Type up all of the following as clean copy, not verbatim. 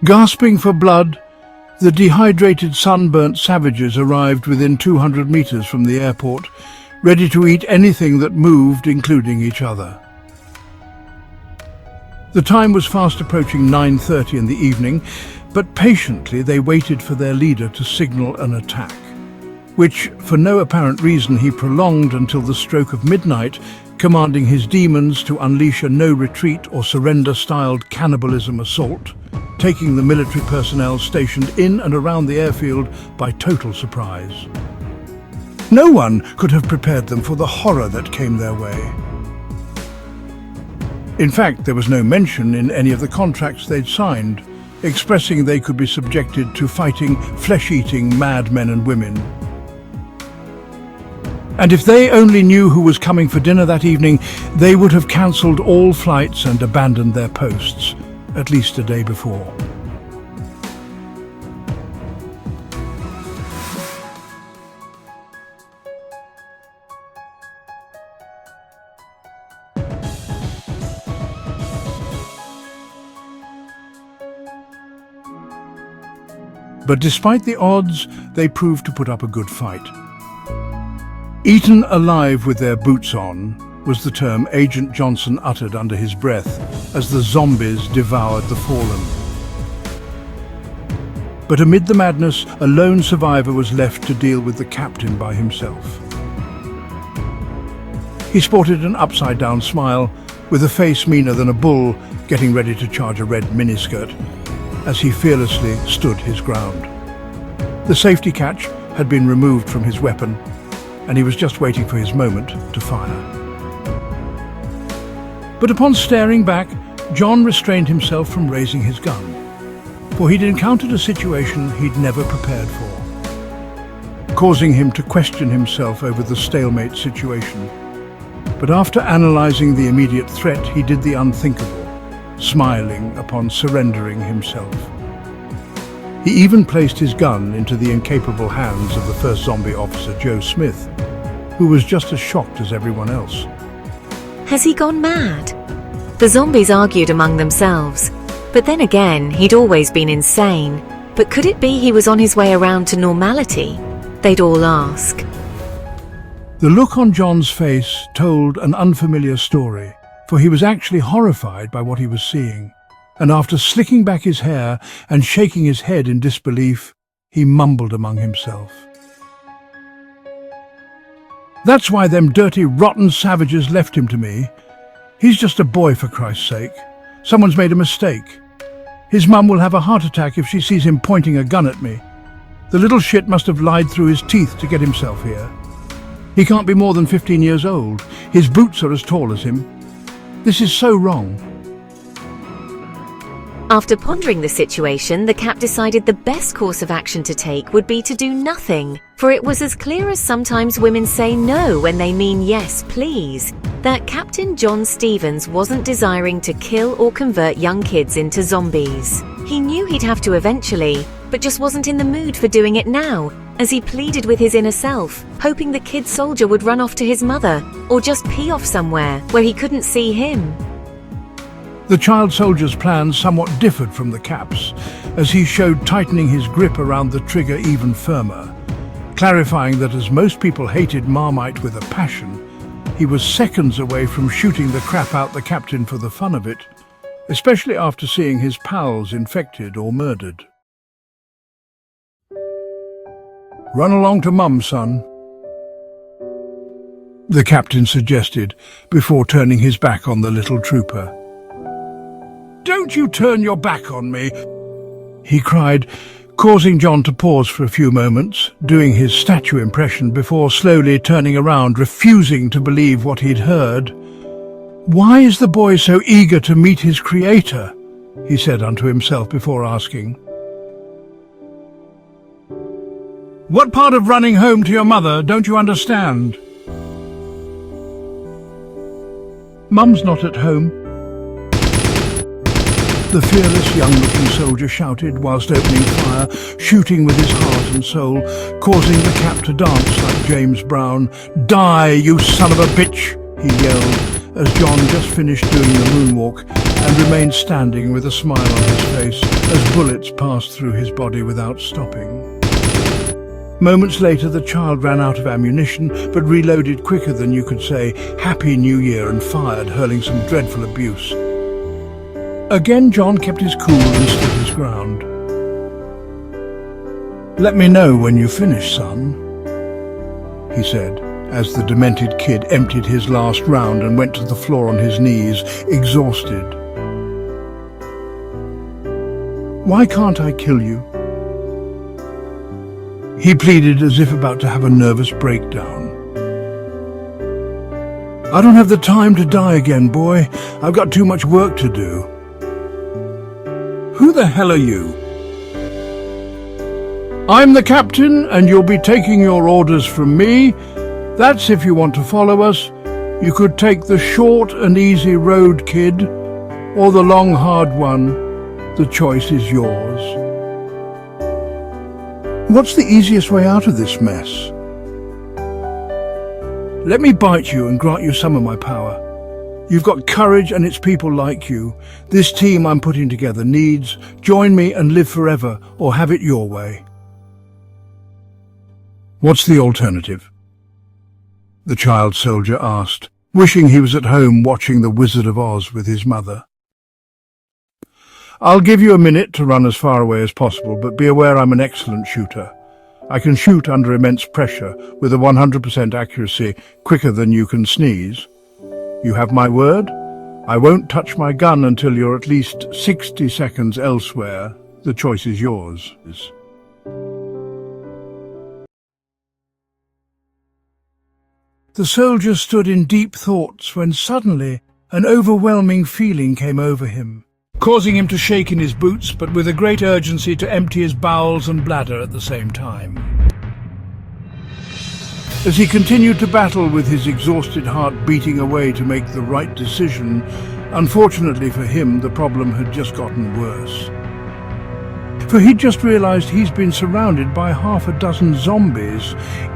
Gasping for blood, the dehydrated, sunburnt savages arrived within 200 meters from the airport, ready to eat anything that moved, including each other. The time was fast approaching 9:30 in the evening, but patiently they waited for their leader to signal an attack, which, for no apparent reason, he prolonged until the stroke of midnight, commanding his demons to unleash a no-retreat or surrender-styled cannibalism assault, taking the military personnel stationed in and around the airfield by total surprise. No one could have prepared them for the horror that came their way. In fact, there was no mention in any of the contracts they'd signed, expressing they could be subjected to fighting flesh-eating madmen and women. And if they only knew who was coming for dinner that evening, they would have cancelled all flights and abandoned their posts, at least a day before. But despite the odds, they proved to put up a good fight. Eaten alive with their boots on was the term Agent Johnson uttered under his breath as the zombies devoured the fallen. But amid the madness, a lone survivor was left to deal with the captain by himself. He sported an upside-down smile, with a face meaner than a bull getting ready to charge a red miniskirt, as he fearlessly stood his ground. The safety catch had been removed from his weapon, and he was just waiting for his moment to fire. But upon staring back, John restrained himself from raising his gun, for he'd encountered a situation he'd never prepared for, causing him to question himself over the stalemate situation. But after analyzing the immediate threat, he did the unthinkable, smiling upon surrendering himself. He even placed his gun into the incapable hands of the first zombie officer, Joe Smith, who was just as shocked as everyone else. Has he gone mad? The zombies argued among themselves, but then again, he'd always been insane. But could it be he was on his way around to normality? They'd all ask. The look on John's face told an unfamiliar story, for he was actually horrified by what he was seeing. And after slicking back his hair and shaking his head in disbelief, he mumbled among himself. "That's why them dirty, rotten savages left him to me. He's just a boy, for Christ's sake. Someone's made a mistake. His mum will have a heart attack if she sees him pointing a gun at me. The little shit must have lied through his teeth to get himself here. He can't be more than 15 years old. His boots are as tall as him. This is so wrong." After pondering the situation, the Cap decided the best course of action to take would be to do nothing, for it was as clear as sometimes women say no when they mean yes, please, that Captain John Stevens wasn't desiring to kill or convert young kids into zombies. He knew he'd have to eventually, but just wasn't in the mood for doing it now, as he pleaded with his inner self, hoping the kid soldier would run off to his mother, or just pee off somewhere where he couldn't see him. The child soldier's plans somewhat differed from the Cap's, as he showed tightening his grip around the trigger even firmer, clarifying that as most people hated Marmite with a passion, he was seconds away from shooting the crap out the captain for the fun of it, especially after seeing his pals infected or murdered. "Run along to Mum, son," the captain suggested, before turning his back on the little trooper. "Don't you turn your back on me," he cried, causing John to pause for a few moments, doing his statue impression before slowly turning around, refusing to believe what he'd heard. "Why is the boy so eager to meet his creator?" he said unto himself before asking. "What part of running home to your mother don't you understand?" "Mum's not at home," the fearless young-looking soldier shouted whilst opening fire, shooting with his heart and soul, causing the Cap to dance like James Brown. "Die, you son of a bitch!" he yelled, as John just finished doing the moonwalk and remained standing with a smile on his face as bullets passed through his body without stopping. Moments later, the child ran out of ammunition, but reloaded quicker than you could say "Happy New Year" and fired, hurling some dreadful abuse. Again, John kept his cool and stood his ground. "Let me know when you finish, son," he said, as the demented kid emptied his last round and went to the floor on his knees, exhausted. "Why can't I kill you?" he pleaded, as if about to have a nervous breakdown. "I don't have the time to die again, boy. I've got too much work to do." "Who the hell are you?" "I'm the captain, and you'll be taking your orders from me. That's if you want to follow us. You could take the short and easy road, kid, or the long, hard one. The choice is yours." "What's the easiest way out of this mess?" "Let me bite you and grant you some of my power. You've got courage, and it's people like you this team I'm putting together needs. Join me and live forever, or have it your way." "What's the alternative?" the child soldier asked, wishing he was at home watching The Wizard of Oz with his mother. "I'll give you a minute to run as far away as possible, but be aware I'm an excellent shooter. I can shoot under immense pressure with a 100% accuracy, quicker than you can sneeze. You have my word? I won't touch my gun until you're at least 60 seconds elsewhere. The choice is yours." The soldier stood in deep thoughts when suddenly an overwhelming feeling came over him, causing him to shake in his boots, but with a great urgency to empty his bowels and bladder at the same time. As he continued to battle with his exhausted heart beating away to make the right decision, unfortunately for him, the problem had just gotten worse. For he'd just realized he's been surrounded by half a dozen zombies,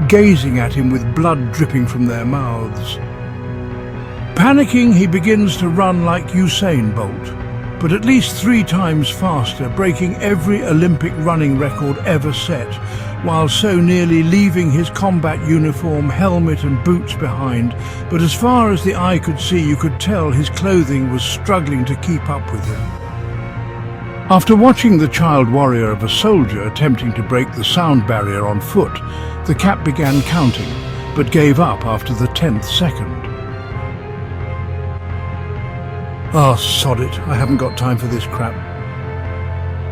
gazing at him with blood dripping from their mouths. Panicking, he begins to run like Usain Bolt, but at least 3 times faster, breaking every Olympic running record ever set, while so nearly leaving his combat uniform, helmet and boots behind. But as far as the eye could see, you could tell his clothing was struggling to keep up with him. After watching the child warrior of a soldier attempting to break the sound barrier on foot, the Cap began counting, but gave up after the 10th second. "Ah, sod it, I haven't got time for this crap,"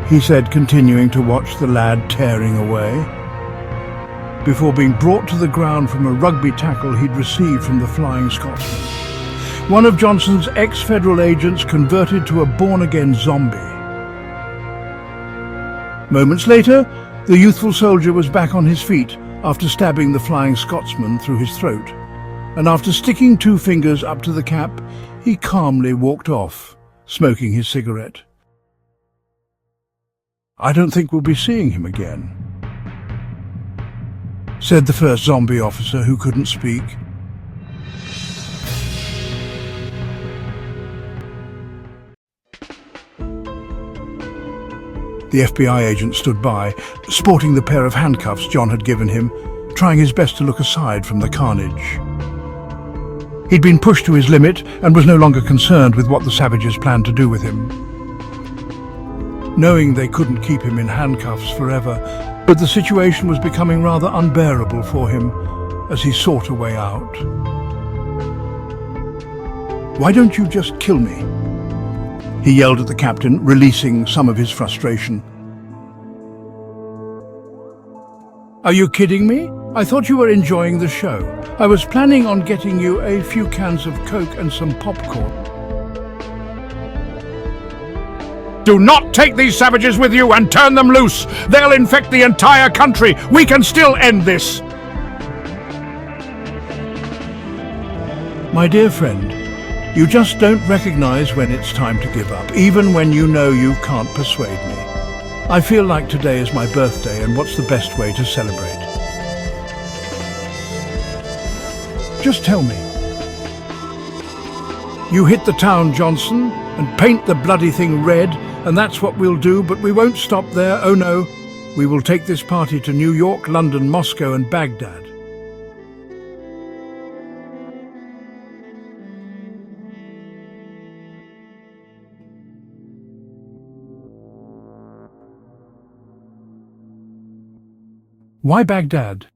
he said, continuing to watch the lad tearing away, before being brought to the ground from a rugby tackle he'd received from the Flying Scotsman, one of Johnson's ex-federal agents converted to a born-again zombie. Moments later, the youthful soldier was back on his feet after stabbing the Flying Scotsman through his throat, and after sticking 2 fingers up to the Cap, he calmly walked off, smoking his cigarette. "I don't think we'll be seeing him again," said the first zombie officer, who couldn't speak. The FBI agent stood by, sporting the pair of handcuffs John had given him, trying his best to look aside from the carnage. He'd been pushed to his limit and was no longer concerned with what the savages planned to do with him. Knowing they couldn't keep him in handcuffs forever, but the situation was becoming rather unbearable for him as he sought a way out. "Why don't you just kill me?" he yelled at the captain, releasing some of his frustration. "Are you kidding me? I thought you were enjoying the show. I was planning on getting you a few cans of Coke and some popcorn." "Do not take these savages with you and turn them loose! They'll infect the entire country! We can still end this!" "My dear friend, you just don't recognize when it's time to give up, even when you know you can't persuade me. I feel like today is my birthday, and what's the best way to celebrate? Just tell me. You hit the town, Johnson, and paint the bloody thing red, and that's what we'll do, but we won't stop there, oh no. We will take this party to New York, London, Moscow and Baghdad. Why Baghdad?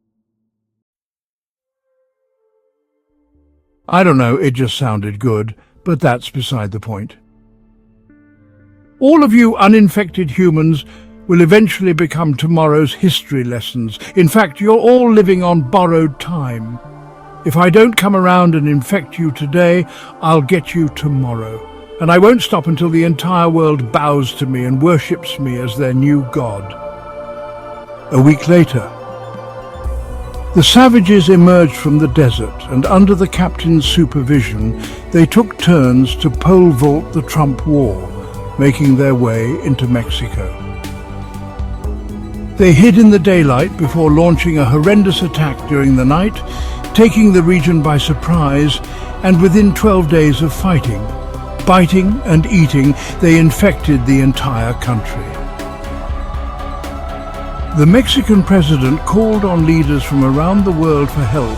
I don't know, it just sounded good, but that's beside the point. All of you uninfected humans will eventually become tomorrow's history lessons. In fact, you're all living on borrowed time. If I don't come around and infect you today, I'll get you tomorrow. And I won't stop until the entire world bows to me and worships me as their new god. A week later, the savages emerged from the desert, and under the captain's supervision, they took turns to pole vault the Trump War, making their way into Mexico. They hid in the daylight before launching a horrendous attack during the night, taking the region by surprise, and within 12 days of fighting, biting and eating, they infected the entire country. The Mexican president called on leaders from around the world for help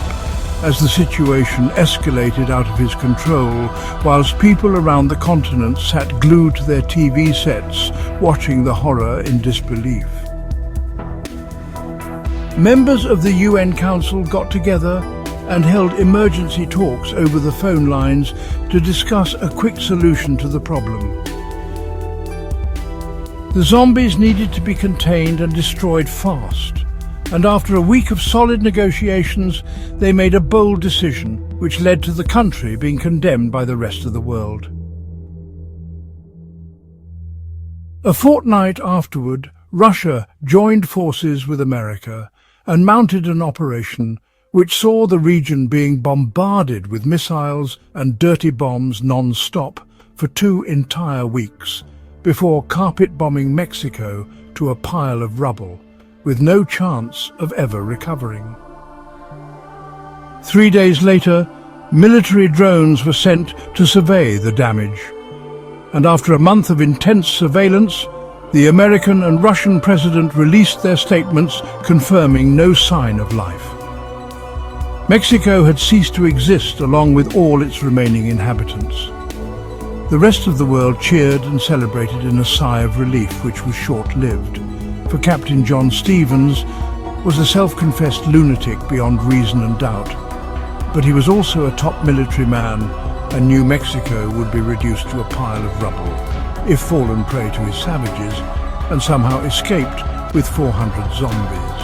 as the situation escalated out of his control, whilst people around the continent sat glued to their TV sets, watching the horror in disbelief. Members of the UN Council got together and held emergency talks over the phone lines to discuss a quick solution to the problem. The zombies needed to be contained and destroyed fast, and after a week of solid negotiations, they made a bold decision which led to the country being condemned by the rest of the world. A fortnight afterward, Russia joined forces with America and mounted an operation which saw the region being bombarded with missiles and dirty bombs non-stop for 2 entire weeks, before carpet-bombing Mexico to a pile of rubble, with no chance of ever recovering. 3 days later, military drones were sent to survey the damage, and after a month of intense surveillance, the American and Russian president released their statements confirming no sign of life. Mexico had ceased to exist along with all its remaining inhabitants. The rest of the world cheered and celebrated in a sigh of relief which was short-lived, for Captain John Stevens was a self-confessed lunatic beyond reason and doubt, but he was also a top military man and knew Mexico would be reduced to a pile of rubble if fallen prey to his savages and somehow escaped with 400 zombies.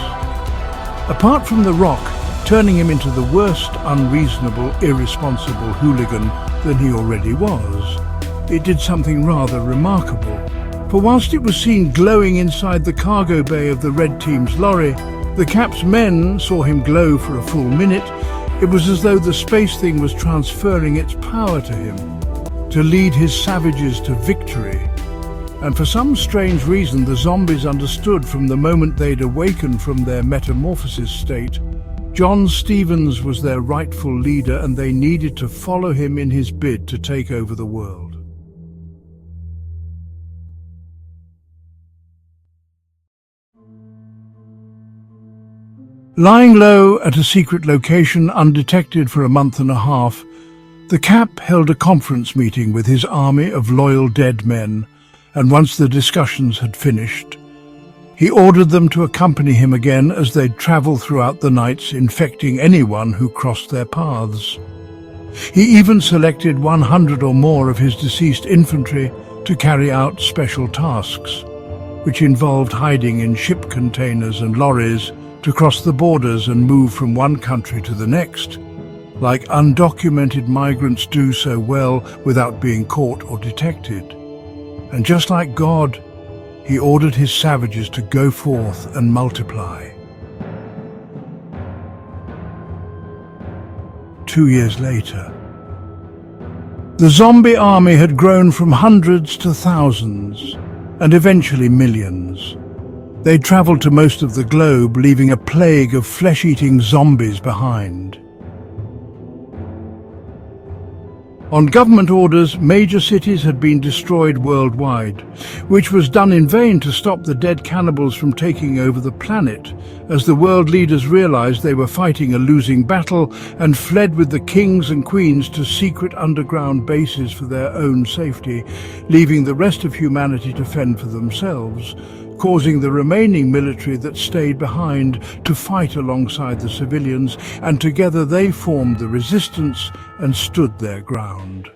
Apart from the rock turning him into the worst unreasonable, irresponsible hooligan than he already was, it did something rather remarkable. For whilst it was seen glowing inside the cargo bay of the Red Team's lorry, the Cap's men saw him glow for a full minute. It was as though the space thing was transferring its power to him, to lead his savages to victory. And for some strange reason, the zombies understood from the moment they'd awakened from their metamorphosis state, John Stevens was their rightful leader, and they needed to follow him in his bid to take over the world. Lying low at a secret location undetected for a month and a half, the Cap held a conference meeting with his army of loyal dead men, and once the discussions had finished, he ordered them to accompany him again as they'd travel throughout the nights, infecting anyone who crossed their paths. He even selected 100 or more of his deceased infantry to carry out special tasks, which involved hiding in ship containers and lorries to cross the borders and move from one country to the next, like undocumented migrants do so well without being caught or detected. And just like God, he ordered his savages to go forth and multiply. 2 years later, the zombie army had grown from hundreds to thousands, and eventually millions. They traveled to most of the globe, leaving a plague of flesh-eating zombies behind. On government orders, major cities had been destroyed worldwide, which was done in vain to stop the dead cannibals from taking over the planet, as the world leaders realized they were fighting a losing battle and fled with the kings and queens to secret underground bases for their own safety, leaving the rest of humanity to fend for themselves, causing the remaining military that stayed behind to fight alongside the civilians, and together they formed the resistance and stood their ground.